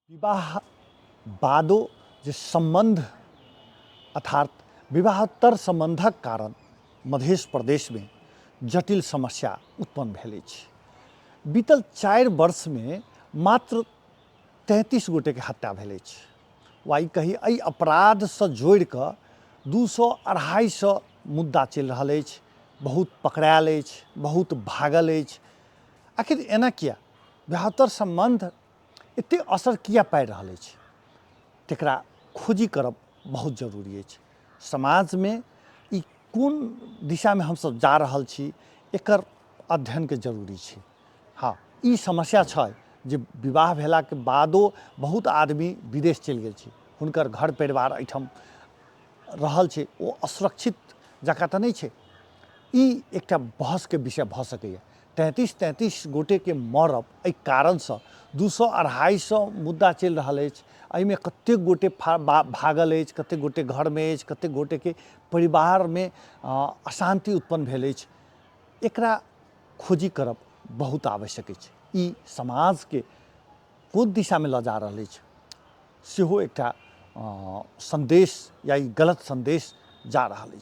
विवाह बादो जे सम्बन्ध अर्थात विवाहोत्तर सम्बन्धक कारण मध्य प्रदेश में जटिल समस्या उत्पन्न भेल अछि। बीतल 4 वर्ष में मात्र 33 गोटे के हत्या भेल अछि। वा कही एहि अपराध से जोड़ कऽ 200-250 मुद्दा चलि रहल अछि। बहुत पकड़ायल अछि, बहुत भागल अछि। आखिर एना किया विवाहोत्तर सम्बन्ध एते असर किया पाबि रहल अछि, तकरा खोजी करब बहुत जरूरी अछि। समाज में ई कोन दिशा में हमसब जा रहल छी, एकर अध्ययन के जरूरी छै। हाँ, ई समस्या छै जे विवाह भेला के बादो बहुत आदमी विदेश चलि गेल छै। हुनकर घर परिवार एहिठाम रहल छै, ओ असुरक्षित जगह तऽ नहीं छै। ई एकटा बहस के विषय भऽ सकैए। 33 गोटे के मरब एहि कारण से 200-250 मुद्दा चलि रहल अछि। एहिमे कतेक गोटे भागल अछि, कतेक गोटे घर में अछि, कतेक गोटे के परिवार में अशांति उत्पन्न भेल अछि। एकरा खोजी करब बहुत आवश्यक अछि। ई समाज के कोन दिशा में लऽ जा रहल अछि, सेहो एकटा संदेश या ई गलत संदेश जा रहल अछि।